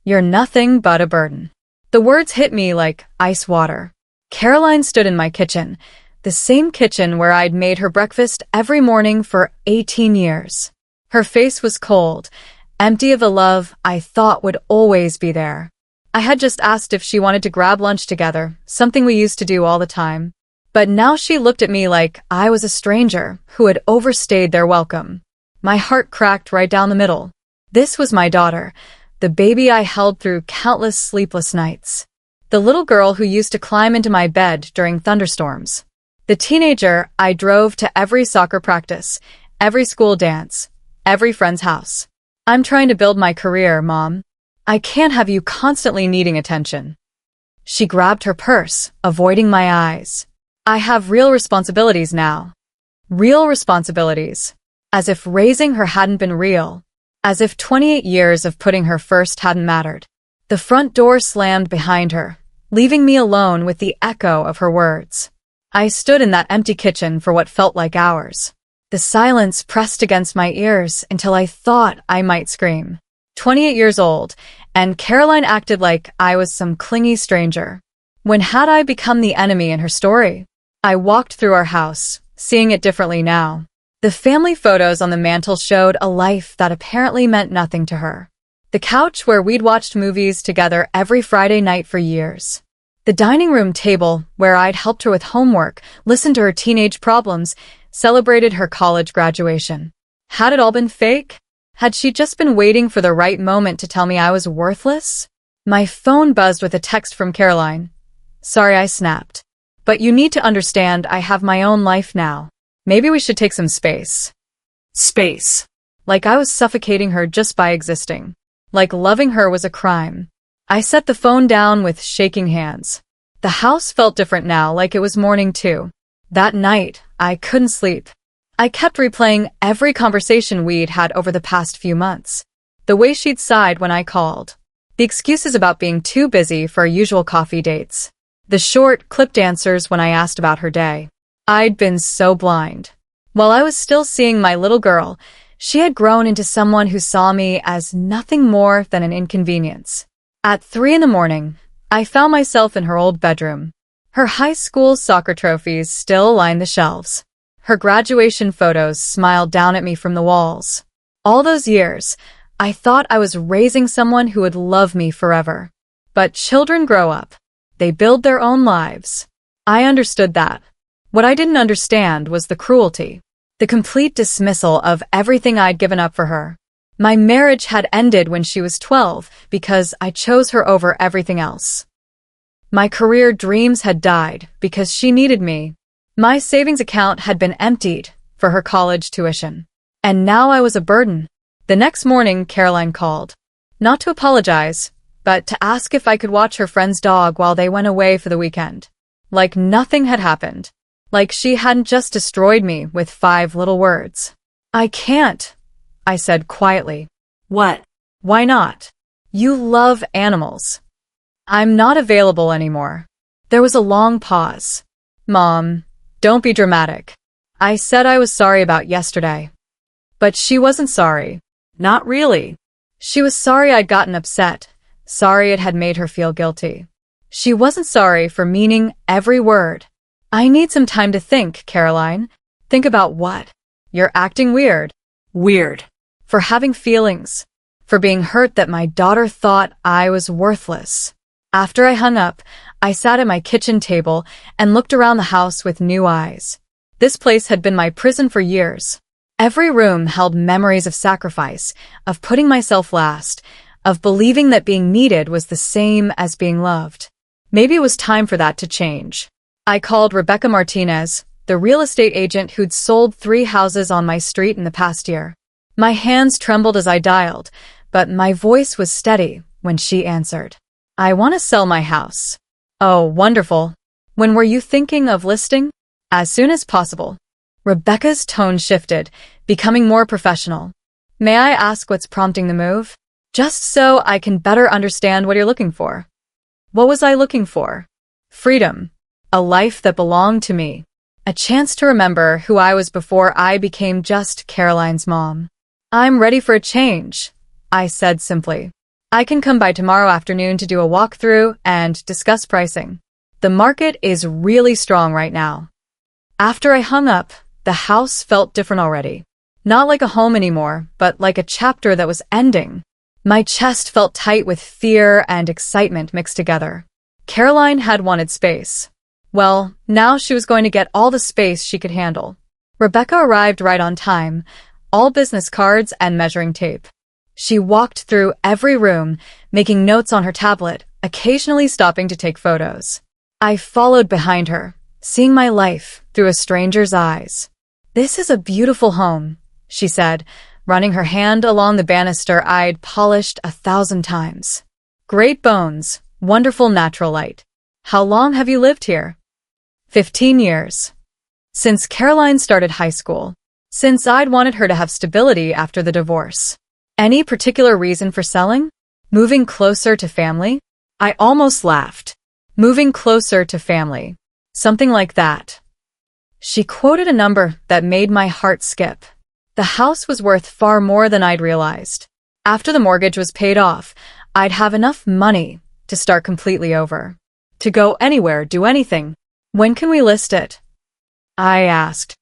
You're nothing but a burden. The words hit me like ice water. Caroline stood in my kitchen, the same kitchen where I'd made her breakfast every morning for 18 years. Her face was cold, empty of the love I thought would always be there. I had just asked if she wanted to grab lunch together, something we used to do all the time. But now she looked at me like I was a stranger who had overstayed their welcome. My heart cracked right down the middle. This was my daughter, the baby I held through countless sleepless nights. The little girl who used to climb into my bed during thunderstorms. The teenager I drove to every soccer practice, every school dance, every friend's house. I'm trying to build my career, Mom. I can't have you constantly needing attention. She grabbed her purse, avoiding my eyes. I have real responsibilities now. Real responsibilities. As if raising her hadn't been real. As if 28 years of putting her first hadn't mattered. The front door slammed behind her, leaving me alone with the echo of her words. I stood in that empty kitchen for what felt like hours. The silence pressed against my ears until I thought I might scream. 28 years old, and Caroline acted like I was some clingy stranger. When had I become the enemy in her story? I walked through our house, seeing it differently now. The family photos on the mantel showed a life that apparently meant nothing to her. The couch where we'd watched movies together every Friday night for years. The dining room table where I'd helped her with homework, listened to her teenage problems, celebrated her college graduation. Had it all been fake? Had she just been waiting for the right moment to tell me I was worthless? My phone buzzed with a text from Caroline. Sorry, I snapped. But you need to understand I have my own life now. Maybe we should take some space. Space. Like I was suffocating her just by existing. Like loving her was a crime. I set the phone down with shaking hands. The house felt different now, like it was morning too. That night, I couldn't sleep. I kept replaying every conversation we'd had over the past few months. The way she'd sighed when I called. The excuses about being too busy for our usual coffee dates. The short, clipped answers when I asked about her day. I'd been so blind. While I was still seeing my little girl, she had grown into someone who saw me as nothing more than an inconvenience. At 3 a.m, I found myself in her old bedroom. Her high school soccer trophies still lined the shelves. Her graduation photos smiled down at me from the walls. All those years, I thought I was raising someone who would love me forever. But children grow up. They build their own lives. I understood that. What I didn't understand was the cruelty. The complete dismissal of everything I'd given up for her. My marriage had ended when she was 12 because I chose her over everything else. My career dreams had died because she needed me. My savings account had been emptied for her college tuition. And now I was a burden. The next morning, Caroline called. Not to apologize, but to ask if I could watch her friend's dog while they went away for the weekend. Like nothing had happened. Like she hadn't just destroyed me with 5 little words. I can't, I said quietly. What? Why not? You love animals. I'm not available anymore. There was a long pause. Mom, don't be dramatic. I said I was sorry about yesterday. But she wasn't sorry. Not really. She was sorry I'd gotten upset. Sorry it had made her feel guilty. She wasn't sorry for meaning every word. I need some time to think, Caroline. Think about what? You're acting weird. Weird. For having feelings. For being hurt that my daughter thought I was worthless. After I hung up, I sat at my kitchen table and looked around the house with new eyes. This place had been my prison for years. Every room held memories of sacrifice, of putting myself last, of believing that being needed was the same as being loved. Maybe it was time for that to change. I called Rebecca Martinez, the real estate agent who'd sold 3 houses on my street in the past year. My hands trembled as I dialed, but my voice was steady when she answered. I want to sell my house. Oh, wonderful. When were you thinking of listing? As soon as possible. Rebecca's tone shifted, becoming more professional. May I ask what's prompting the move? Just so I can better understand what you're looking for. What was I looking for? Freedom. A life that belonged to me. A chance to remember who I was before I became just Caroline's mom. I'm ready for a change, I said simply. I can come by tomorrow afternoon to do a walkthrough and discuss pricing. The market is really strong right now. After I hung up, the house felt different already. Not like a home anymore, but like a chapter that was ending. My chest felt tight with fear and excitement mixed together. Caroline had wanted space. Well, now she was going to get all the space she could handle. Rebecca arrived right on time, all business cards and measuring tape. She walked through every room, making notes on her tablet, occasionally stopping to take photos. I followed behind her, seeing my life through a stranger's eyes. "This is a beautiful home," she said, running her hand along the banister I'd polished 1,000 times. "Great bones, wonderful natural light. How long have you lived here?" 15 years. Since Caroline started high school. Since I'd wanted her to have stability after the divorce. Any particular reason for selling? Moving closer to family? I almost laughed. Moving closer to family. Something like that. She quoted a number that made my heart skip. The house was worth far more than I'd realized. After the mortgage was paid off, I'd have enough money to start completely over. To go anywhere, do anything. "When can we list it?" I asked.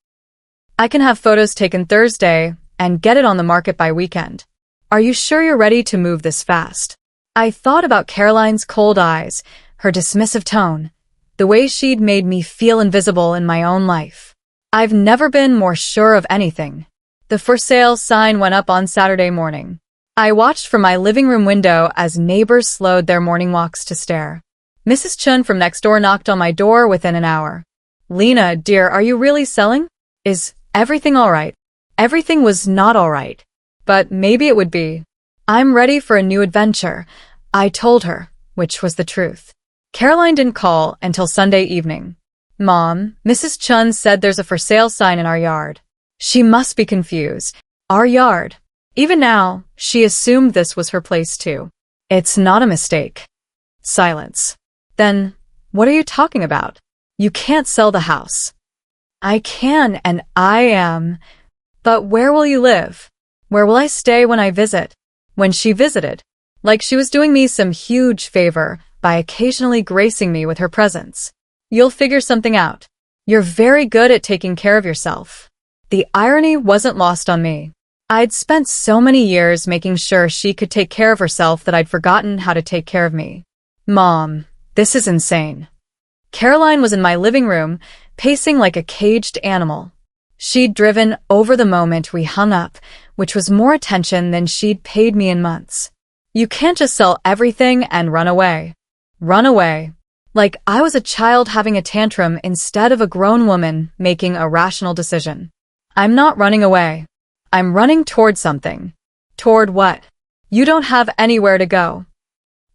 "I can have photos taken Thursday and get it on the market by weekend. Are you sure you're ready to move this fast?" I thought about Caroline's cold eyes, her dismissive tone, the way she'd made me feel invisible in my own life. I've never been more sure of anything. The for sale sign went up on Saturday morning. I watched from my living room window as neighbors slowed their morning walks to stare. Mrs. Chun from next door knocked on my door within an hour. "Lena, dear, are you really selling? Is everything all right?" Everything was not all right. But maybe it would be. "I'm ready for a new adventure," I told her, which was the truth. Caroline didn't call until Sunday evening. "Mom, Mrs. Chun said there's a for sale sign in our yard." She must be confused. Our yard. Even now, she assumed this was her place too. "It's not a mistake." Silence. "Then, what are you talking about? You can't sell the house." "I can, and I am. But where will you live? Where will I stay when I visit?" When she visited, like she was doing me some huge favor by occasionally gracing me with her presence. "You'll figure something out. You're very good at taking care of yourself." The irony wasn't lost on me. I'd spent so many years making sure she could take care of herself that I'd forgotten how to take care of me. "Mom, this is insane." Caroline was in my living room, pacing like a caged animal. She'd driven over the moment we hung up, which was more attention than she'd paid me in months. "You can't just sell everything and run away." Run away. Like I was a child having a tantrum instead of a grown woman making a rational decision. "I'm not running away. I'm running toward something." "Toward what?" "You don't have anywhere to go."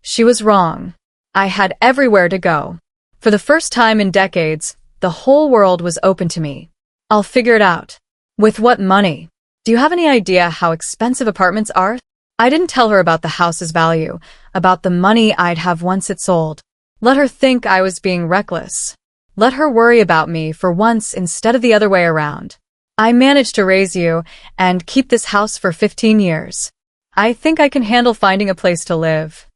She was wrong. I had everywhere to go. For the first time in decades, the whole world was open to me. "I'll figure it out." "With what money? Do you have any idea how expensive apartments are?" I didn't tell her about the house's value, about the money I'd have once it sold. Let her think I was being reckless. Let her worry about me for once instead of the other way around. "I managed to raise you and keep this house for 15 years. I think I can handle finding a place to live."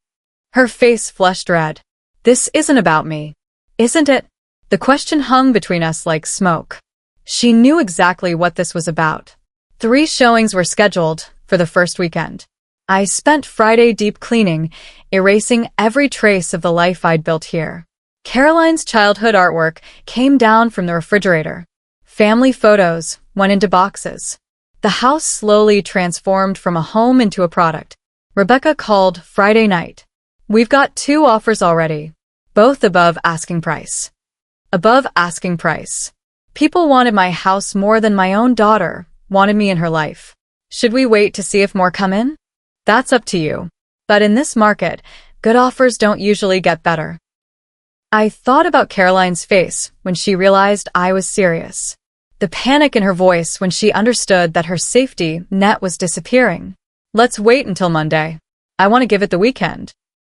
Her face flushed red. "This isn't about me, isn't it?" The question hung between us like smoke. She knew exactly what this was about. 3 showings were scheduled for the first weekend. I spent Friday deep cleaning, erasing every trace of the life I'd built here. Caroline's childhood artwork came down from the refrigerator. Family photos went into boxes. The house slowly transformed from a home into a product. Rebecca called Friday night. "We've got 2 offers already, both above asking price." Above asking price. People wanted my house more than my own daughter wanted me in her life. Should we wait to see if more come in? That's up to you. But in this market, good offers don't usually get better. I thought about Caroline's face when she realized I was serious. The panic in her voice when she understood that her safety net was disappearing. "Let's wait until Monday. I want to give it the weekend."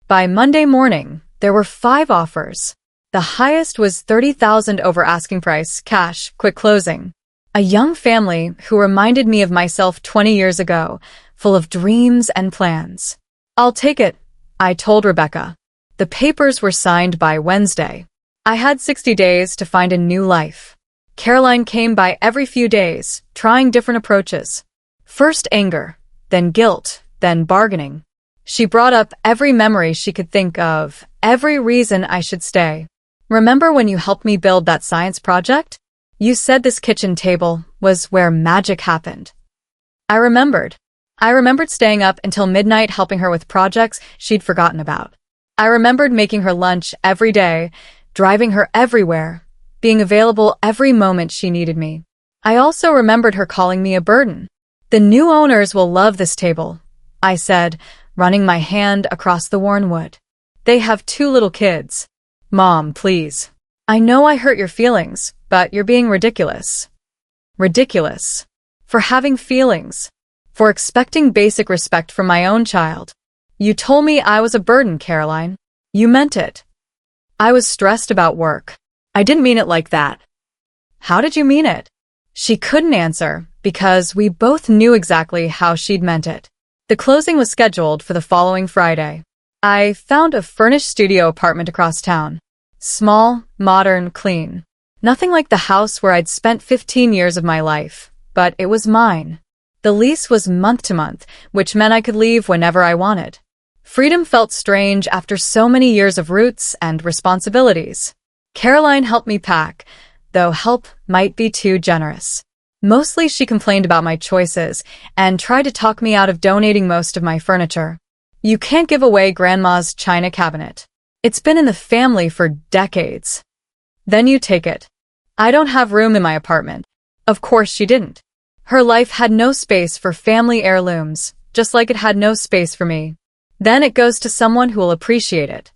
By Monday morning, there were 5 offers. The highest was $30,000 over asking price, cash, quick closing. A young family who reminded me of myself 20 years ago, full of dreams and plans. "I'll take it," I told Rebecca. The papers were signed by Wednesday. I had 60 days to find a new life. Caroline came by every few days, trying different approaches. First anger, then guilt, then bargaining. She brought up every memory she could think of, every reason I should stay. Remember when you helped me build that science project? You said this kitchen table was where magic happened. I remembered. I remembered staying up until midnight helping her with projects she'd forgotten about. I remembered making her lunch every day, driving her everywhere, being available every moment she needed me. I also remembered her calling me a burden. The new owners will love this table, I said, running my hand across the worn wood. They have 2 little kids. Mom, please. I know I hurt your feelings, but you're being ridiculous. Ridiculous. For having feelings. For expecting basic respect from my own child. You told me I was a burden, Caroline. You meant it. I was stressed about work. I didn't mean it like that. How did you mean it? She couldn't answer, because we both knew exactly how she'd meant it. The closing was scheduled for the following Friday. I found a furnished studio apartment across town. Small, modern, clean. Nothing like the house where I'd spent 15 years of my life, but it was mine. The lease was month to month, which meant I could leave whenever I wanted. Freedom felt strange after so many years of roots and responsibilities. Caroline helped me pack, though help might be too generous. Mostly she complained about my choices and tried to talk me out of donating most of my furniture. You can't give away Grandma's china cabinet. It's been in the family for decades. Then you take it. I don't have room in my apartment. Of course she didn't. Her life had no space for family heirlooms, just like it had no space for me. Then it goes to someone who will appreciate it.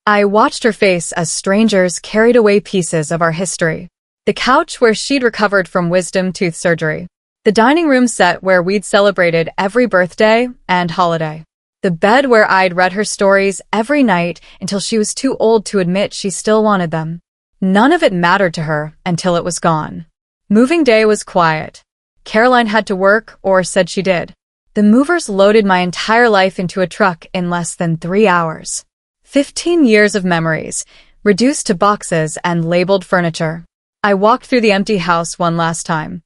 I watched her face as strangers carried away pieces of our history. The couch where she'd recovered from wisdom tooth surgery. The dining room set where we'd celebrated every birthday and holiday. The bed where I'd read her stories every night until she was too old to admit she still wanted them. None of it mattered to her until it was gone. Moving day was quiet. Caroline had to work, or said she did. The movers loaded my entire life into a truck in less than 3 hours. 15 years of memories, reduced to boxes and labeled furniture. I walked through the empty house one last time.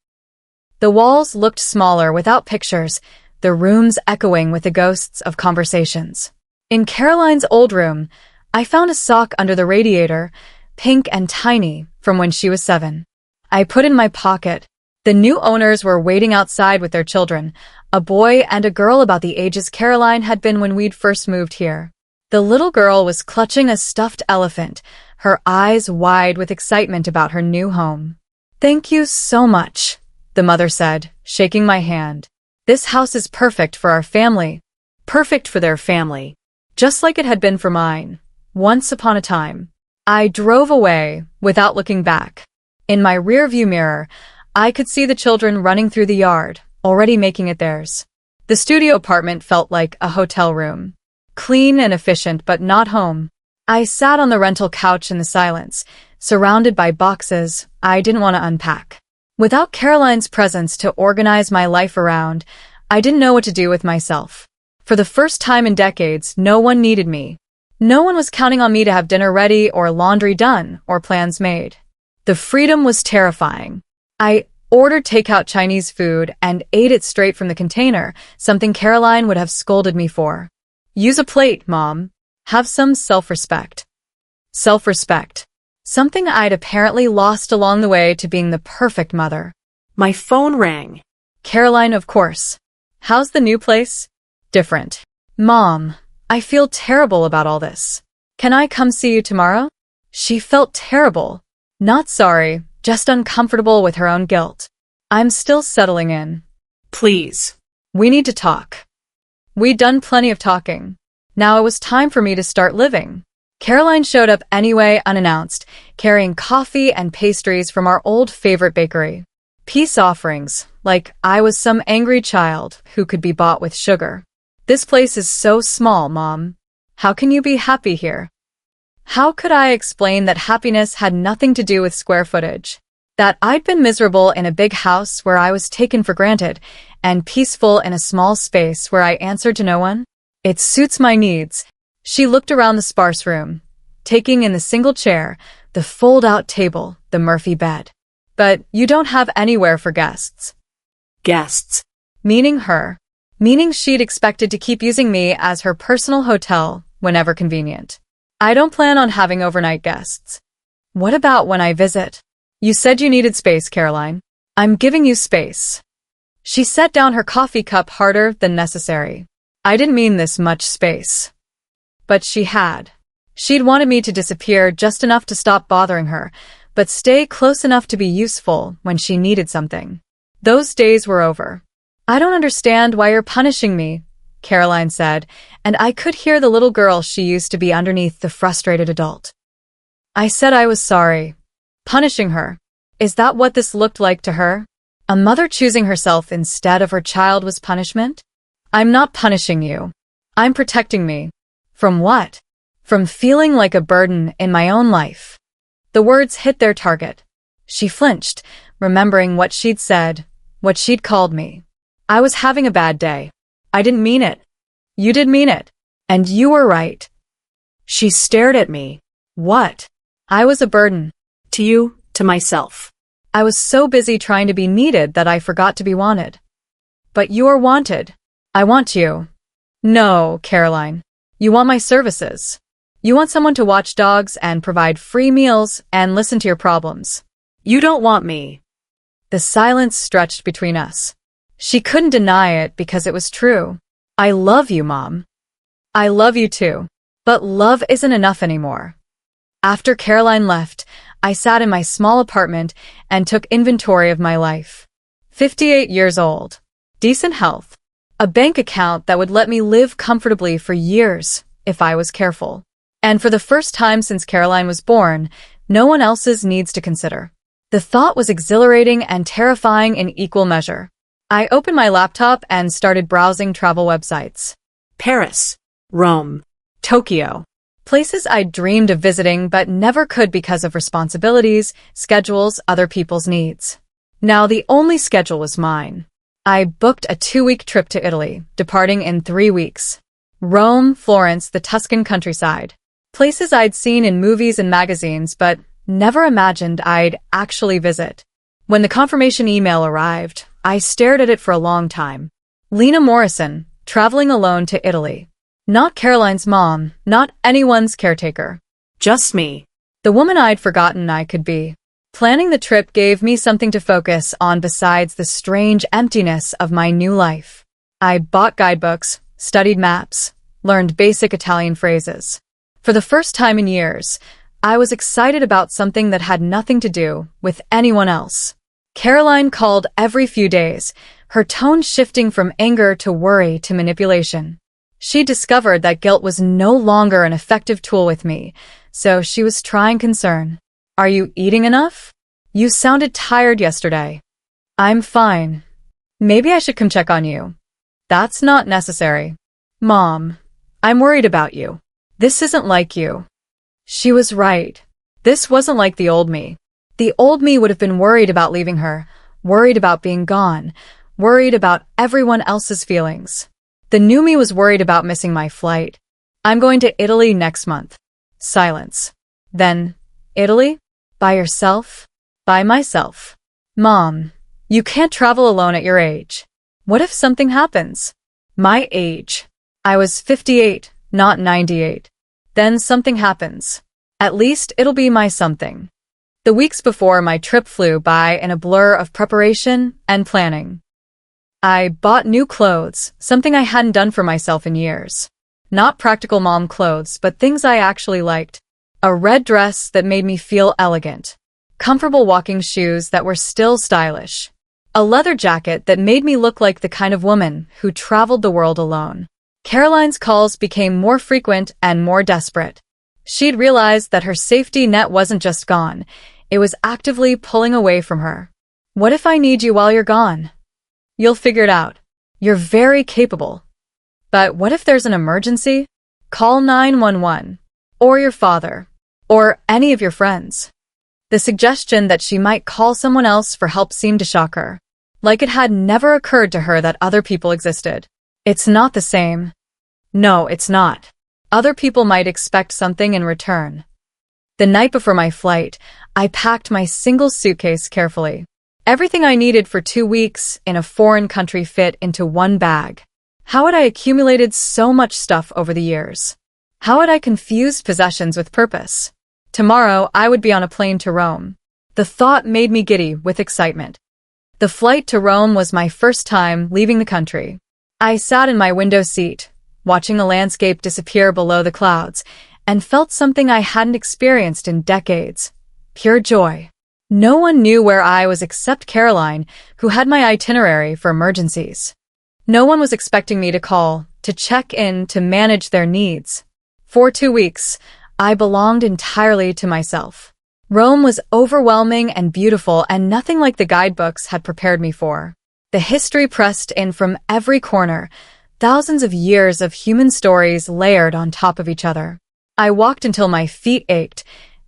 The walls looked smaller without pictures, the rooms echoing with the ghosts of conversations. In Caroline's old room, I found a sock under the radiator, pink and tiny, from when she was 7. I put it in my pocket. The new owners were waiting outside with their children, a boy and a girl about the ages Caroline had been when we'd first moved here. The little girl was clutching a stuffed elephant, her eyes wide with excitement about her new home. "Thank you so much," the mother said, shaking my hand. "This house is perfect for our family." Perfect for their family. Just like it had been for mine. Once upon a time. I drove away, without looking back. In my rearview mirror, I could see the children running through the yard, already making it theirs. The studio apartment felt like a hotel room. Clean and efficient, but not home. I sat on the rental couch in the silence, surrounded by boxes I didn't want to unpack. Without Caroline's presence to organize my life around, I didn't know what to do with myself. For the first time in decades, no one needed me. No one was counting on me to have dinner ready or laundry done or plans made. The freedom was terrifying. I ordered takeout Chinese food and ate it straight from the container, something Caroline would have scolded me for. Use a plate, Mom. Have some self-respect. Self-respect. Something I'd apparently lost along the way to being the perfect mother. My phone rang. Caroline, of course. How's the new place? Different. Mom, I feel terrible about all this. Can I come see you tomorrow? She felt terrible. Not sorry, just uncomfortable with her own guilt. I'm still settling in. Please. We need to talk. We'd done plenty of talking. Now it was time for me to start living. Caroline showed up anyway, unannounced, carrying coffee and pastries from our old favorite bakery. Peace offerings, like I was some angry child who could be bought with sugar. This place is so small, Mom. How can you be happy here? How could I explain that happiness had nothing to do with square footage? That I'd been miserable in a big house where I was taken for granted, and peaceful in a small space where I answered to no one? It suits my needs, She looked around the sparse room, taking in the single chair, the fold-out table, the Murphy bed. But you don't have anywhere for guests. Guests. Meaning her. Meaning she'd expected to keep using me as her personal hotel whenever convenient. I don't plan on having overnight guests. What about when I visit? You said you needed space, Caroline. I'm giving you space. She set down her coffee cup harder than necessary. I didn't mean this much space. But she had. She'd wanted me to disappear just enough to stop bothering her, but stay close enough to be useful when she needed something. Those days were over. I don't understand why you're punishing me, Caroline said, and I could hear the little girl she used to be underneath the frustrated adult. I said I was sorry. Punishing her. Is that what this looked like to her? A mother choosing herself instead of her child was punishment? I'm not punishing you. I'm protecting me. From what? From feeling like a burden in my own life. The words hit their target. She flinched, remembering what she'd said, what she'd called me. I was having a bad day. I didn't mean it. You did mean it. And you were right. She stared at me. What? I was a burden. To you, to myself. I was so busy trying to be needed that I forgot to be wanted. But you are wanted. I want you. No, Caroline. You want my services. You want someone to watch dogs and provide free meals and listen to your problems. You don't want me. The silence stretched between us. She couldn't deny it because it was true. I love you, Mom. I love you too. But love isn't enough anymore. After Caroline left, I sat in my small apartment and took inventory of my life. 58 years old. Decent health. A bank account that would let me live comfortably for years if I was careful. And for the first time since Caroline was born, no one else's needs to consider. The thought was exhilarating and terrifying in equal measure. I opened my laptop and started browsing travel websites. Paris. Rome. Tokyo. Places I'd dreamed of visiting but never could because of responsibilities, schedules, other people's needs. Now the only schedule was mine. I booked a 2-week trip to Italy, departing in 3 weeks. Rome, Florence, the Tuscan countryside. Places I'd seen in movies and magazines but never imagined I'd actually visit. When the confirmation email arrived, I stared at it for a long time. Lena Morrison, traveling alone to Italy. Not Caroline's mom, not anyone's caretaker. Just me. The woman I'd forgotten I could be. Planning the trip gave me something to focus on besides the strange emptiness of my new life. I bought guidebooks, studied maps, learned basic Italian phrases. For the first time in years, I was excited about something that had nothing to do with anyone else. Caroline called every few days, her tone shifting from anger to worry to manipulation. She discovered that guilt was no longer an effective tool with me, so she was trying concern. Are you eating enough? You sounded tired yesterday. I'm fine. Maybe I should come check on you. That's not necessary. Mom, I'm worried about you. This isn't like you. She was right. This wasn't like the old me. The old me would have been worried about leaving her, worried about being gone, worried about everyone else's feelings. The new me was worried about missing my flight. I'm going to Italy next month. Silence. Then, Italy? By yourself? By myself. Mom, you can't travel alone at your age. What if something happens? My age. I was 58, not 98. Then something happens. At least it'll be my something. The weeks before my trip flew by in a blur of preparation and planning. I bought new clothes, something I hadn't done for myself in years. Not practical mom clothes, but things I actually liked. A red dress that made me feel elegant. Comfortable walking shoes that were still stylish. A leather jacket that made me look like the kind of woman who traveled the world alone. Caroline's calls became more frequent and more desperate. She'd realized that her safety net wasn't just gone, it was actively pulling away from her. What if I need you while you're gone? You'll figure it out. You're very capable. But what if there's an emergency? Call 911. Or your father. Or any of your friends. The suggestion that she might call someone else for help seemed to shock her. Like it had never occurred to her that other people existed. It's not the same. No, it's not. Other people might expect something in return. The night before my flight, I packed my single suitcase carefully. Everything I needed for 2 weeks in a foreign country fit into one bag. How had I accumulated so much stuff over the years? How had I confused possessions with purpose? Tomorrow, I would be on a plane to Rome. The thought made me giddy with excitement. The flight to Rome was my first time leaving the country. I sat in my window seat, watching the landscape disappear below the clouds, and felt something I hadn't experienced in decades. Pure joy. No one knew where I was except Caroline, who had my itinerary for emergencies. No one was expecting me to call, to check in, to manage their needs. For 2 weeks, I belonged entirely to myself. Rome was overwhelming and beautiful, and nothing like the guidebooks had prepared me for. The history pressed in from every corner, thousands of years of human stories layered on top of each other. I walked until my feet ached,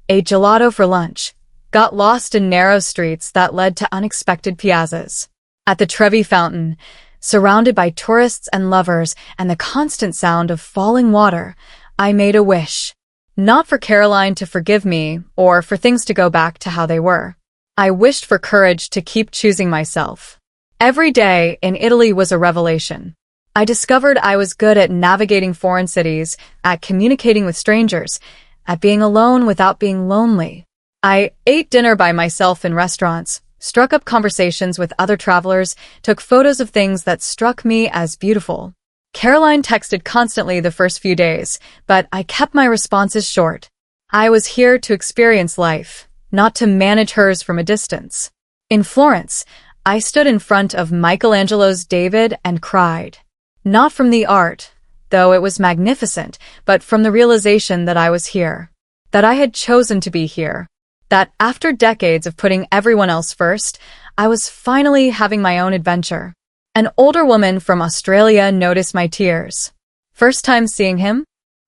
ate gelato for lunch, got lost in narrow streets that led to unexpected piazzas. At the Trevi Fountain, surrounded by tourists and lovers and the constant sound of falling water, I made a wish. Not for Caroline to forgive me or for things to go back to how they were. I wished for courage to keep choosing myself. Every day in Italy was a revelation. I discovered I was good at navigating foreign cities, at communicating with strangers, at being alone without being lonely. I ate dinner by myself in restaurants, struck up conversations with other travelers, took photos of things that struck me as beautiful. Caroline texted constantly the first few days, but I kept my responses short. I was here to experience life, not to manage hers from a distance. In Florence, I stood in front of Michelangelo's David and cried. Not from the art, though it was magnificent, but from the realization that I was here, that I had chosen to be here, that after decades of putting everyone else first, I was finally having my own adventure. An older woman from Australia noticed my tears. First time seeing him?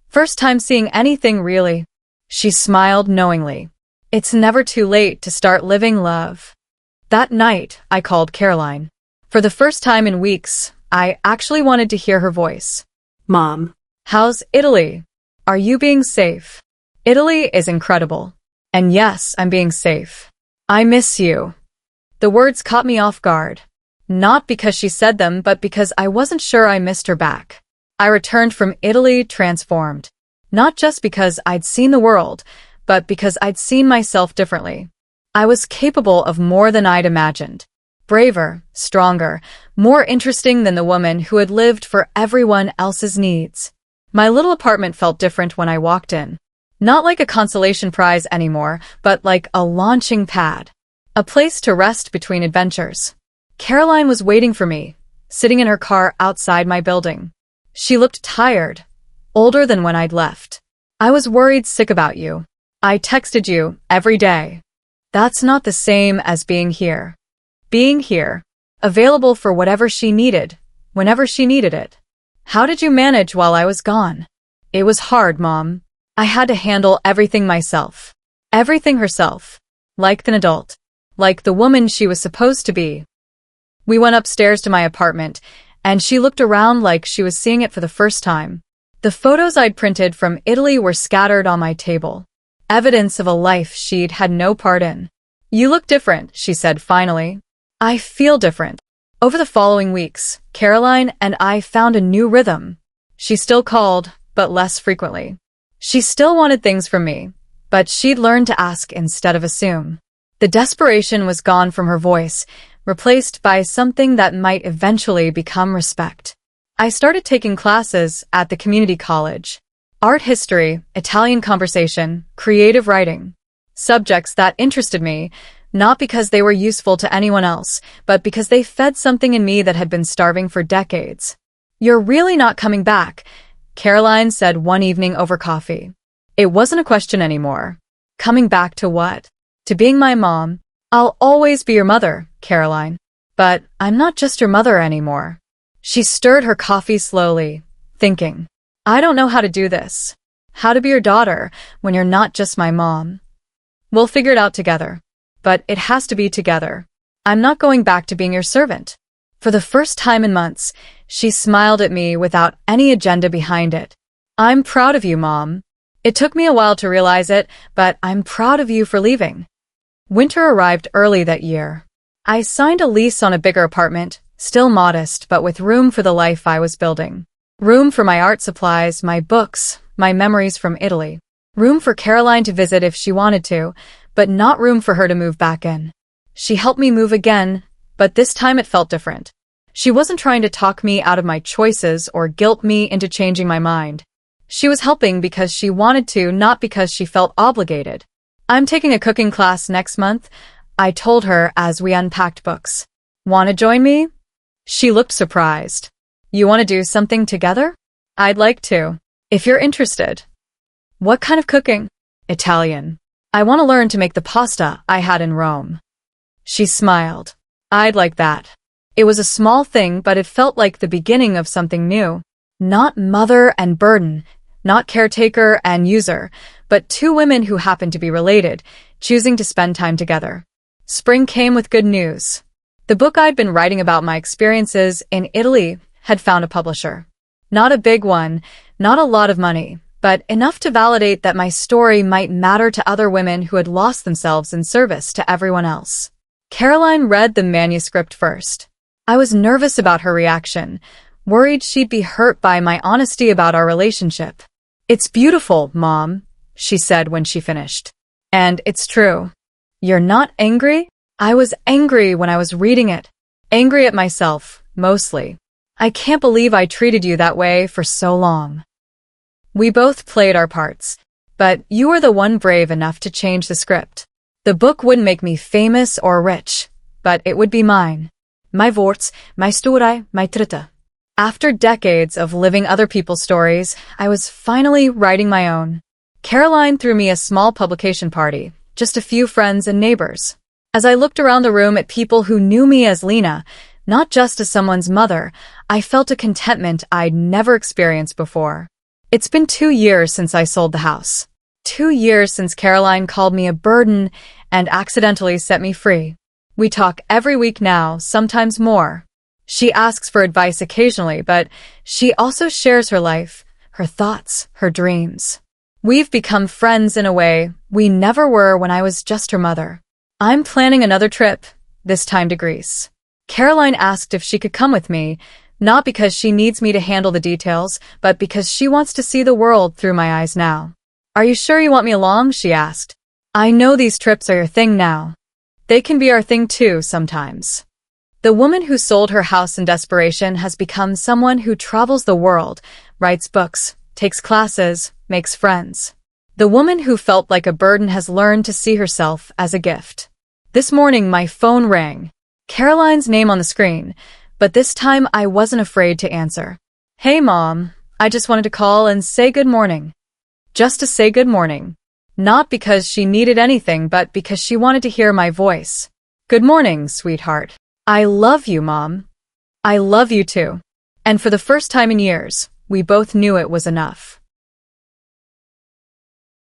First time seeing anything really. She smiled knowingly. It's never too late to start living, love. That night, I called Caroline. For the first time in weeks, I actually wanted to hear her voice. Mom. How's Italy? Are you being safe? Italy is incredible. And yes, I'm being safe. I miss you. The words caught me off guard. Not because she said them, but because I wasn't sure I missed her back. I returned from Italy transformed. Not just because I'd seen the world, but because I'd seen myself differently. I was capable of more than I'd imagined. Braver, stronger, more interesting than the woman who had lived for everyone else's needs. My little apartment felt different when I walked in. Not like a consolation prize anymore, but like a launching pad. A place to rest between adventures. Caroline was waiting for me, sitting in her car outside my building. She looked tired, older than when I'd left. I was worried sick about you. I texted you every day. That's not the same as being here. Being here, available for whatever she needed, whenever she needed it. How did you manage while I was gone? It was hard, Mom. I had to handle everything myself. Everything herself. Like an adult. Like the woman she was supposed to be. We went upstairs to my apartment, and she looked around like she was seeing it for the first time. The photos I'd printed from Italy were scattered on my table. Evidence of a life she'd had no part in. You look different, she said finally. I feel different. Over the following weeks, Caroline and I found a new rhythm. She still called, but less frequently. She still wanted things from me, but she'd learned to ask instead of assume. The desperation was gone from her voice, replaced by something that might eventually become respect. I started taking classes at the community college. Art history, Italian conversation, creative writing. Subjects that interested me, not because they were useful to anyone else, but because they fed something in me that had been starving for decades. You're really not coming back, Caroline said one evening over coffee. It wasn't a question anymore. Coming back to what? To being my mom. I'll always be your mother, Caroline. But I'm not just your mother anymore. She stirred her coffee slowly, thinking, I don't know how to do this. How to be your daughter when you're not just my mom. We'll figure it out together. But it has to be together. I'm not going back to being your servant. For the first time in months, she smiled at me without any agenda behind it. I'm proud of you, Mom. It took me a while to realize it, but I'm proud of you for leaving. Winter arrived early that year. I signed a lease on a bigger apartment, still modest, but with room for the life I was building. Room for my art supplies, my books, my memories from Italy. Room for Caroline to visit if she wanted to, but not room for her to move back in. She helped me move again, but this time it felt different. She wasn't trying to talk me out of my choices or guilt me into changing my mind. She was helping because she wanted to, not because she felt obligated. I'm taking a cooking class next month, I told her as we unpacked books. Want to join me? She looked surprised. You want to do something together? I'd like to, if you're interested. What kind of cooking? Italian. I want to learn to make the pasta I had in Rome. She smiled. I'd like that. It was a small thing, but it felt like the beginning of something new. Not mother and burden, not caretaker and user, but two women who happened to be related, choosing to spend time together. Spring came with good news. The book I'd been writing about my experiences in Italy had found a publisher. Not a big one, not a lot of money, but enough to validate that my story might matter to other women who had lost themselves in service to everyone else. Caroline read the manuscript first. I was nervous about her reaction, worried she'd be hurt by my honesty about our relationship. It's beautiful, Mom, she said when she finished. And it's true. You're not angry? I was angry when I was reading it. Angry at myself, mostly. I can't believe I treated you that way for so long. We both played our parts, but you were the one brave enough to change the script. The book wouldn't make me famous or rich, but it would be mine. My words, my story, my trita. After decades of living other people's stories, I was finally writing my own. Caroline threw me a small publication party, just a few friends and neighbors. As I looked around the room at people who knew me as Lena, not just as someone's mother, I felt a contentment I'd never experienced before. It's been 2 years since I sold the house. 2 years since Caroline called me a burden and accidentally set me free. We talk every week now, sometimes more. She asks for advice occasionally, but she also shares her life, her thoughts, her dreams. We've become friends in a way we never were when I was just her mother. I'm planning another trip, this time to Greece. Caroline asked if she could come with me, not because she needs me to handle the details, but because she wants to see the world through my eyes now. Are you sure you want me along? She asked. I know these trips are your thing now. They can be our thing too sometimes. The woman who sold her house in desperation has become someone who travels the world, writes books, takes classes, makes friends. The woman who felt like a burden has learned to see herself as a gift. This morning my phone rang. Caroline's name on the screen, but this time I wasn't afraid to answer. Hey Mom, I just wanted to call and say good morning. Just to say good morning. Not because she needed anything, but because she wanted to hear my voice. Good morning, sweetheart. I love you, Mom. I love you too. And for the first time in years, we both knew it was enough.